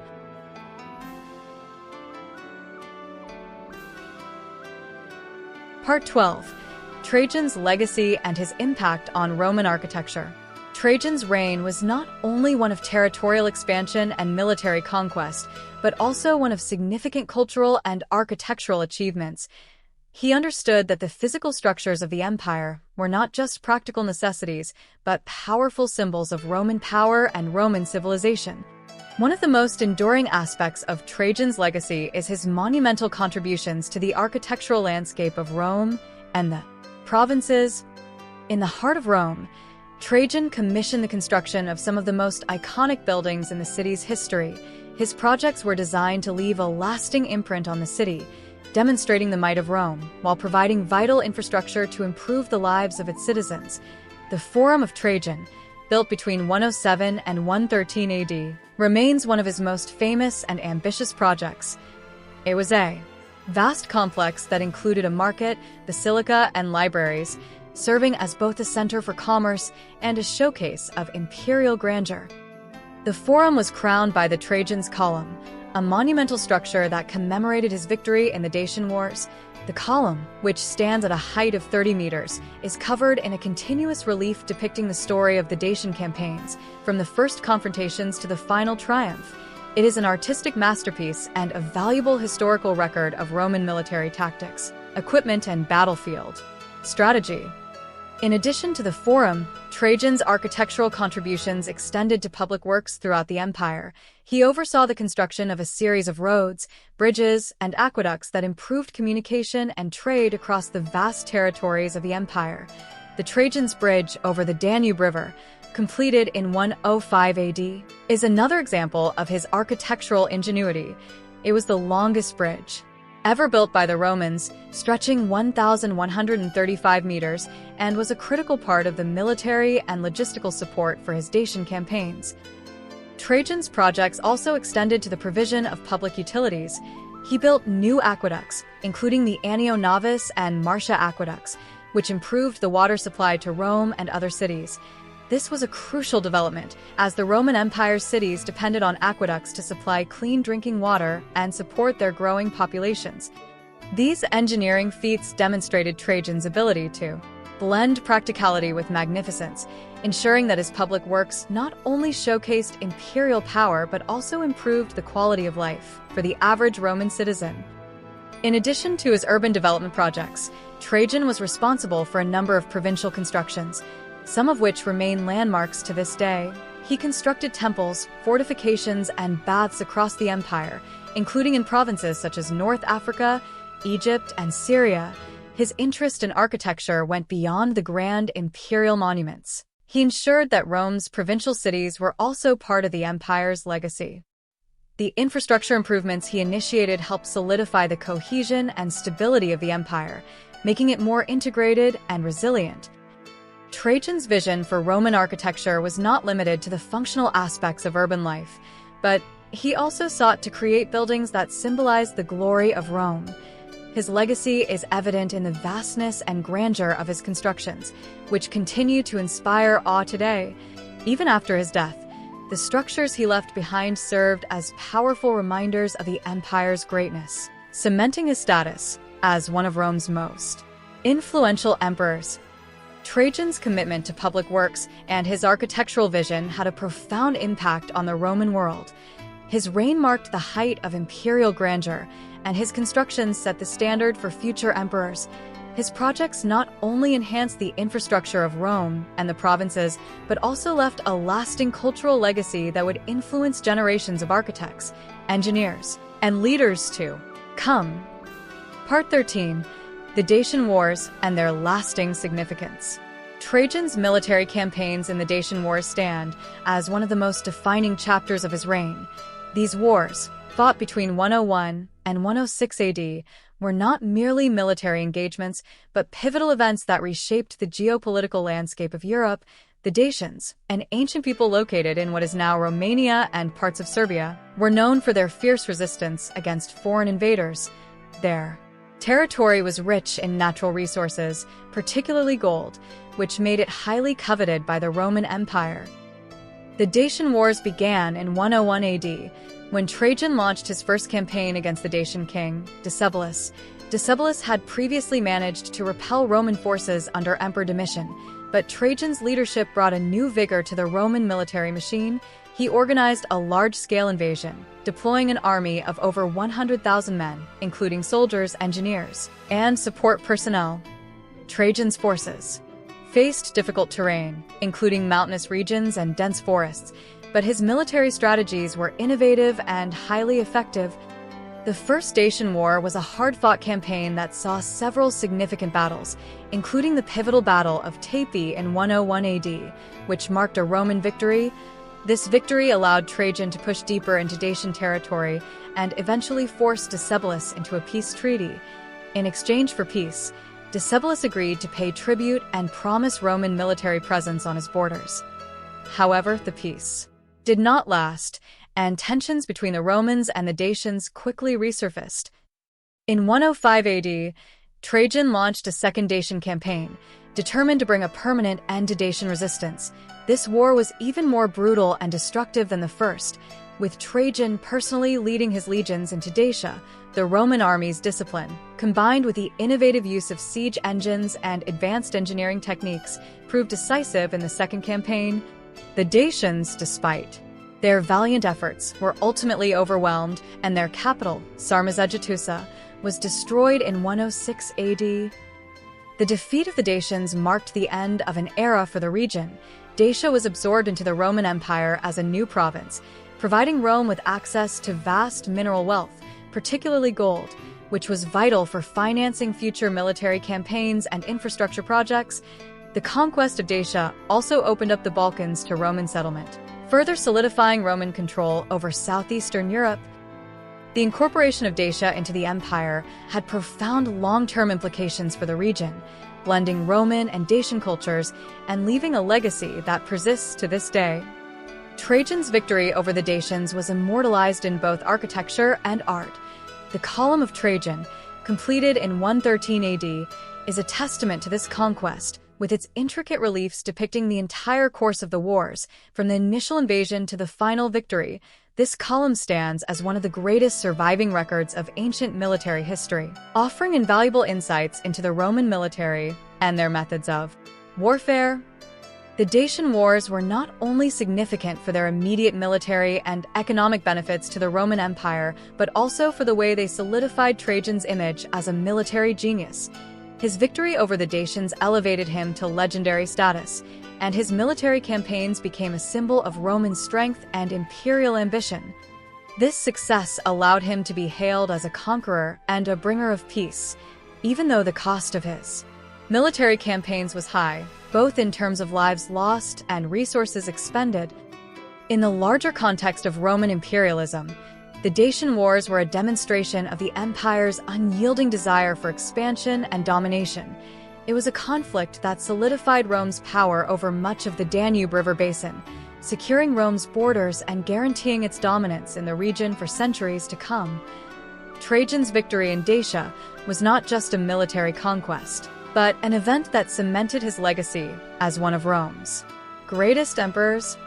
Part 12. Trajan's legacy and his impact on Roman architecture. Trajan's reign was not only one of territorial expansion and military conquest, but also one of significant cultural and architectural achievements. He understood that the physical structures of the empire were not just practical necessities, but powerful symbols of Roman power and Roman civilization. One of the most enduring aspects of Trajan's legacy is his monumental contributions to the architectural landscape of Rome and the provinces. In the heart of Rome, Trajan commissioned the construction of some of the most iconic buildings in the city's history. His projects were designed to leave a lasting imprint on the city, demonstrating the might of Rome, while providing vital infrastructure to improve the lives of its citizens. The Forum of Trajan, built between 107 and 113 AD, remains one of his most famous and ambitious projects. It was a vast complex that included a market, basilica, and libraries, serving as both a center for commerce and a showcase of imperial grandeur. The Forum was crowned by the Trajan's Column, a monumental structure that commemorated his victory in the Dacian Wars. The column, which stands at a height of 30 meters, is covered in a continuous relief depicting the story of the Dacian campaigns, from the first confrontations to the final triumph. It is an artistic masterpiece and a valuable historical record of Roman military tactics, equipment, and battlefield strategy. In addition to the Forum, Trajan's architectural contributions extended to public works throughout the empire. He oversaw the construction of a series of roads, bridges, and aqueducts that improved communication and trade across the vast territories of the empire. The Trajan's Bridge over the Danube River, completed in 105 AD, is another example of his architectural ingenuity. It was the longest bridge ever built by the Romans, stretching 1,135 meters, and was a critical part of the military and logistical support for his Dacian campaigns. Trajan's projects also extended to the provision of public utilities. He built new aqueducts, including the Annio Navis and Marcia aqueducts, which improved the water supply to Rome and other cities. This was a crucial development, as the Roman Empire's cities depended on aqueducts to supply clean drinking water and support their growing populations. These engineering feats demonstrated Trajan's ability to blend practicality with magnificence, ensuring that his public works not only showcased imperial power but also improved the quality of life for the average Roman citizen. In addition to his urban development projects, Trajan was responsible for a number of provincial constructions, some of which remain landmarks to this day. He constructed temples, fortifications, and baths across the empire, including in provinces such as North Africa, Egypt, and Syria. His interest in architecture went beyond the grand imperial monuments. He ensured that Rome's provincial cities were also part of the empire's legacy. The infrastructure improvements he initiated helped solidify the cohesion and stability of the empire, making it more integrated and resilient. Trajan's vision for Roman architecture was not limited to the functional aspects of urban life, but he also sought to create buildings that symbolized the glory of Rome. His legacy is evident in the vastness and grandeur of his constructions, which continue to inspire awe today. Even after his death, the structures he left behind served as powerful reminders of the empire's greatness. Cementing his status as one of Rome's most influential emperors. Trajan's commitment to public works and his architectural vision had a profound impact on the Roman world. His reign marked the height of imperial grandeur, and his constructions set the standard for future emperors. His projects not only enhanced the infrastructure of Rome and the provinces, but also left a lasting cultural legacy that would influence generations of architects, engineers, and leaders to come. Part 13. The Dacian Wars and their lasting significance. Trajan's military campaigns in the Dacian Wars stand as one of the most defining chapters of his reign. These wars, fought between 101 and 106 AD, were not merely military engagements, but pivotal events that reshaped the geopolitical landscape of Europe. The Dacians, an ancient people located in what is now Romania and parts of Serbia, were known for their fierce resistance against foreign invaders. Their territory was rich in natural resources, particularly gold, which made it highly coveted by the Roman Empire. The Dacian Wars began in 101 AD, when Trajan launched his first campaign against the Dacian king, Decebalus. Decebalus had previously managed to repel Roman forces under Emperor Domitian, but Trajan's leadership brought a new vigor to the Roman military machine. He organized a large-scale invasion, deploying an army of over 100,000 men, including soldiers, engineers, and support personnel. Trajan's forces faced difficult terrain, including mountainous regions and dense forests, but his military strategies were innovative and highly effective. The First Dacian War was a hard-fought campaign that saw several significant battles, including the pivotal Battle of Taipei in 101 AD, which marked a Roman victory. This victory allowed Trajan to push deeper into Dacian territory and eventually forced Decebalus into a peace treaty. In exchange for peace, Decebalus agreed to pay tribute and promise Roman military presence on his borders. However, the peace did not last, and tensions between the Romans and the Dacians quickly resurfaced. In 105 AD, Trajan launched a second Dacian campaign, determined to bring a permanent end to Dacian resistance. This war was even more brutal and destructive than the first, with Trajan personally leading his legions into Dacia. The Roman army's discipline, combined with the innovative use of siege engines and advanced engineering techniques, proved decisive in the second campaign. The Dacians, despite their valiant efforts, were ultimately overwhelmed, and their capital, Sarmizegetusa, was destroyed in 106 AD. The defeat of the Dacians marked the end of an era for the region. Dacia was absorbed into the Roman Empire as a new province, providing Rome with access to vast mineral wealth, particularly gold, which was vital for financing future military campaigns and infrastructure projects. The conquest of Dacia also opened up the Balkans to Roman settlement, further solidifying Roman control over southeastern Europe. The incorporation of Dacia into the empire had profound long-term implications for the region, blending Roman and Dacian cultures and leaving a legacy that persists to this day. Trajan's victory over the Dacians was immortalized in both architecture and art. The Column of Trajan, completed in 113 AD, is a testament to this conquest, with its intricate reliefs depicting the entire course of the wars, from the initial invasion to the final victory. This column stands as one of the greatest surviving records of ancient military history, offering invaluable insights into the Roman military and their methods of warfare. The Dacian Wars were not only significant for their immediate military and economic benefits to the Roman Empire, but also for the way they solidified Trajan's image as a military genius. His victory over the Dacians elevated him to legendary status, and his military campaigns became a symbol of Roman strength and imperial ambition. This success allowed him to be hailed as a conqueror and a bringer of peace, even though the cost of his military campaigns was high, both in terms of lives lost and resources expended. In the larger context of Roman imperialism, the Dacian Wars were a demonstration of the empire's unyielding desire for expansion and domination. It was a conflict that solidified Rome's power over much of the Danube River basin, securing Rome's borders and guaranteeing its dominance in the region for centuries to come. Trajan's victory in Dacia was not just a military conquest, but an event that cemented his legacy as one of Rome's greatest emperors.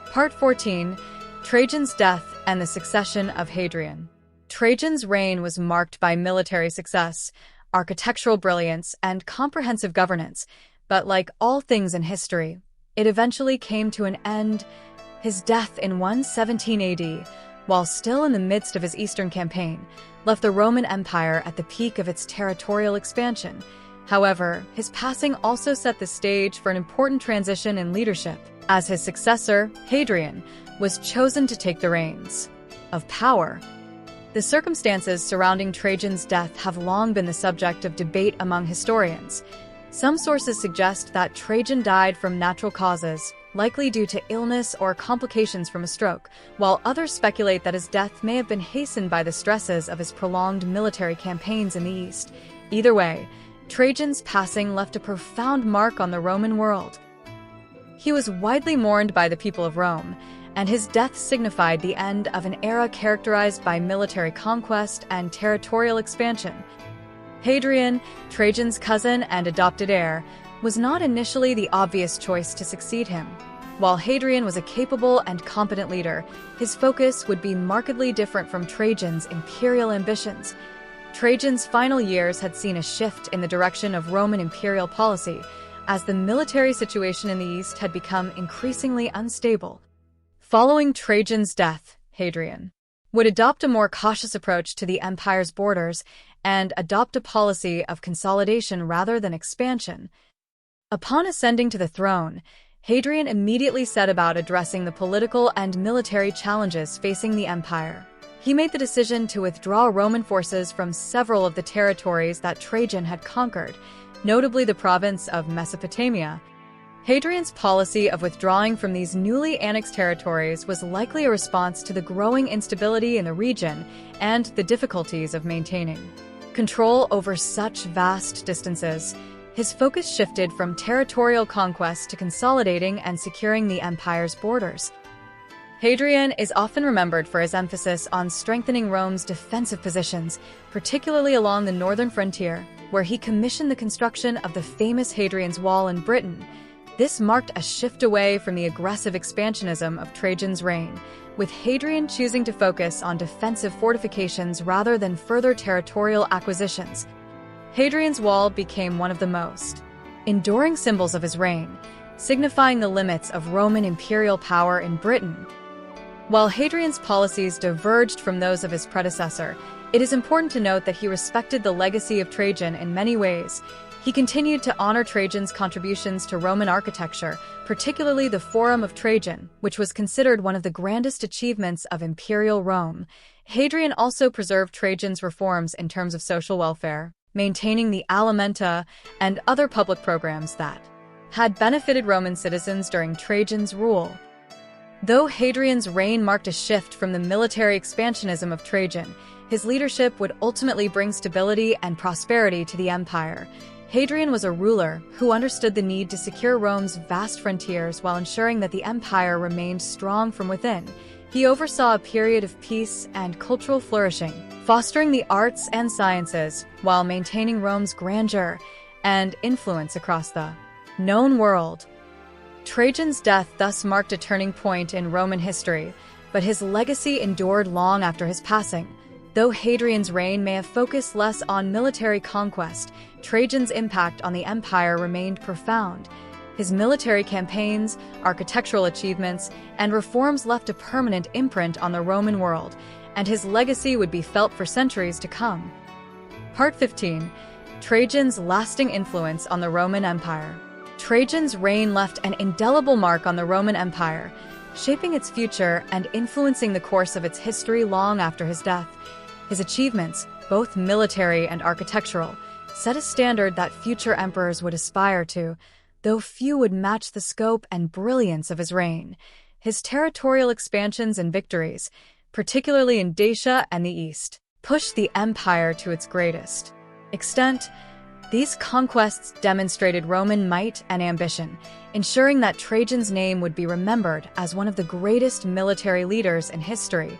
Part 14. Trajan's death and the succession of Hadrian. Trajan's reign was marked by military success, architectural brilliance, and comprehensive governance, but like all things in history, it eventually came to an end. His death in 117 AD, while still in the midst of his Eastern campaign, left the Roman Empire at the peak of its territorial expansion. However, his passing also set the stage for an important transition in leadership, as his successor, Hadrian, was chosen to take the reins of power. The circumstances surrounding Trajan's death have long been the subject of debate among historians. Some sources suggest that Trajan died from natural causes, likely due to illness or complications from a stroke, while others speculate that his death may have been hastened by the stresses of his prolonged military campaigns in the East. Either way, Trajan's passing left a profound mark on the Roman world. He was widely mourned by the people of Rome, and his death signified the end of an era characterized by military conquest and territorial expansion. Hadrian, Trajan's cousin and adopted heir, was not initially the obvious choice to succeed him. While Hadrian was a capable and competent leader, his focus would be markedly different from Trajan's imperial ambitions. Trajan's final years had seen a shift in the direction of Roman imperial policy, as the military situation in the East had become increasingly unstable. Following Trajan's death, Hadrian would adopt a more cautious approach to the empire's borders and adopt a policy of consolidation rather than expansion. Upon ascending to the throne, Hadrian immediately set about addressing the political and military challenges facing the empire. He made the decision to withdraw Roman forces from several of the territories that Trajan had conquered, notably the province of Mesopotamia. Hadrian's policy of withdrawing from these newly annexed territories was likely a response to the growing instability in the region and the difficulties of maintaining control over such vast distances. His focus shifted from territorial conquest to consolidating and securing the empire's borders. Hadrian is often remembered for his emphasis on strengthening Rome's defensive positions, particularly along the northern frontier, where he commissioned the construction of the famous Hadrian's Wall in Britain. This marked a shift away from the aggressive expansionism of Trajan's reign, with Hadrian choosing to focus on defensive fortifications rather than further territorial acquisitions. Hadrian's Wall became one of the most enduring symbols of his reign, signifying the limits of Roman imperial power in Britain. While Hadrian's policies diverged from those of his predecessor, it is important to note that he respected the legacy of Trajan in many ways. He continued to honor Trajan's contributions to Roman architecture, particularly the Forum of Trajan, which was considered one of the grandest achievements of imperial Rome. Hadrian also preserved Trajan's reforms in terms of social welfare, maintaining the alimenta and other public programs that had benefited Roman citizens during Trajan's rule. Though Hadrian's reign marked a shift from the military expansionism of Trajan, his leadership would ultimately bring stability and prosperity to the empire. Hadrian was a ruler who understood the need to secure Rome's vast frontiers while ensuring that the empire remained strong from within. He oversaw a period of peace and cultural flourishing, fostering the arts and sciences while maintaining Rome's grandeur and influence across the known world. Trajan's death thus marked a turning point in Roman history, but his legacy endured long after his passing. Though Hadrian's reign may have focused less on military conquest, Trajan's impact on the empire remained profound. His military campaigns, architectural achievements, and reforms left a permanent imprint on the Roman world, and his legacy would be felt for centuries to come. Part 15. Trajan's lasting influence on the Roman Empire. Trajan's reign left an indelible mark on the Roman Empire, shaping its future and influencing the course of its history long after his death. His achievements, both military and architectural, set a standard that future emperors would aspire to, though few would match the scope and brilliance of his reign. His territorial expansions and victories, particularly in Dacia and the East, pushed the empire to its greatest extent. These conquests demonstrated Roman might and ambition, ensuring that Trajan's name would be remembered as one of the greatest military leaders in history.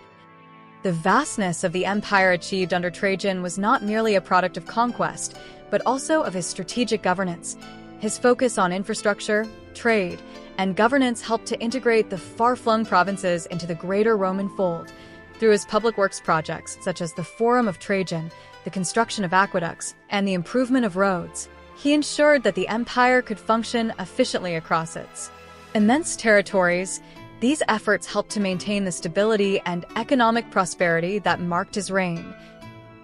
The vastness of the empire achieved under Trajan was not merely a product of conquest, but also of his strategic governance. His focus on infrastructure, trade, and governance helped to integrate the far-flung provinces into the greater Roman fold. Through his public works projects, such as the Forum of Trajan, the construction of aqueducts, and the improvement of roads, he ensured that the empire could function efficiently across its immense territories. These efforts helped to maintain the stability and economic prosperity that marked his reign.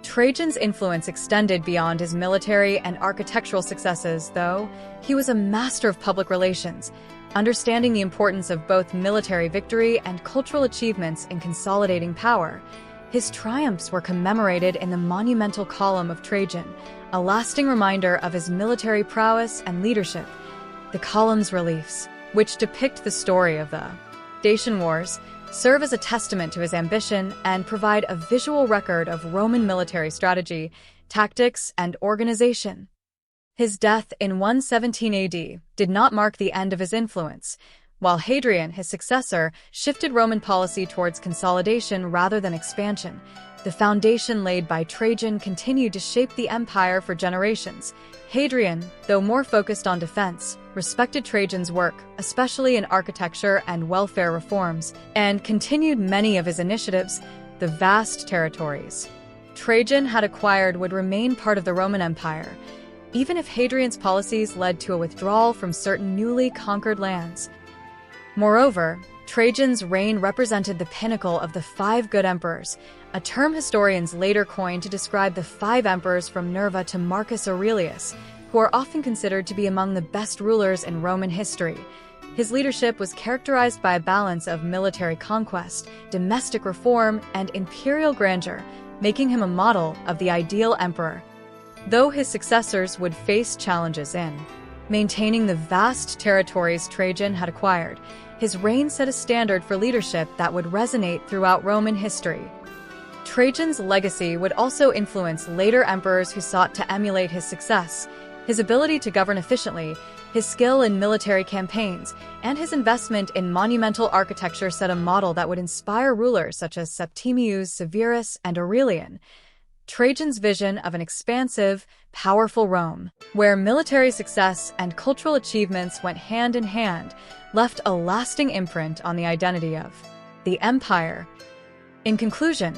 Trajan's influence extended beyond his military and architectural successes, though. He was a master of public relations, understanding the importance of both military victory and cultural achievements in consolidating power. His triumphs were commemorated in the monumental Column of Trajan, a lasting reminder of his military prowess and leadership. The column's reliefs, which depict the story of the Dacian Wars, serve as a testament to his ambition and provide a visual record of Roman military strategy, tactics, and organization. His death in 117 AD did not mark the end of his influence. While Hadrian, his successor, shifted Roman policy towards consolidation rather than expansion, the foundation laid by Trajan continued to shape the empire for generations. Hadrian, though more focused on defense, respected Trajan's work, especially in architecture and welfare reforms, and continued many of his initiatives. The vast territories Trajan had acquired would remain part of the Roman Empire, even if Hadrian's policies led to a withdrawal from certain newly conquered lands. Moreover, Trajan's reign represented the pinnacle of the five good emperors, a term historians later coined to describe the five emperors from Nerva to Marcus Aurelius, who are often considered to be among the best rulers in Roman history. His leadership was characterized by a balance of military conquest, domestic reform, and imperial grandeur, making him a model of the ideal emperor. Though his successors would face challenges in maintaining the vast territories Trajan had acquired, his reign set a standard for leadership that would resonate throughout Roman history. Trajan's legacy would also influence later emperors who sought to emulate his success. His ability to govern efficiently, his skill in military campaigns, and his investment in monumental architecture set a model that would inspire rulers such as Septimius Severus and Aurelian. Trajan's vision of an expansive, powerful Rome, where military success and cultural achievements went hand in hand, left a lasting imprint on the identity of the empire. In conclusion,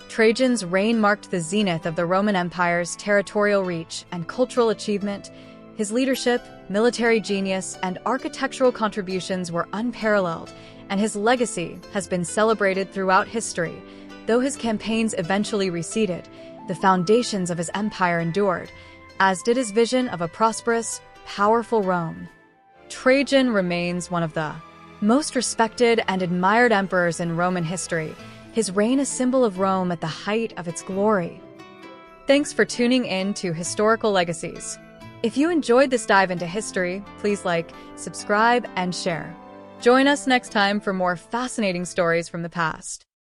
Trajan's reign marked the zenith of the Roman Empire's territorial reach and cultural achievement. His leadership, military genius, and architectural contributions were unparalleled, and his legacy has been celebrated throughout history. Though his campaigns eventually receded, the foundations of his empire endured, as did his vision of a prosperous, powerful Rome. Trajan remains one of the most respected and admired emperors in Roman history, his reign a symbol of Rome at the height of its glory. Thanks for tuning in to Historical Legacies. If you enjoyed this dive into history, please like, subscribe, and share. Join us next time for more fascinating stories from the past.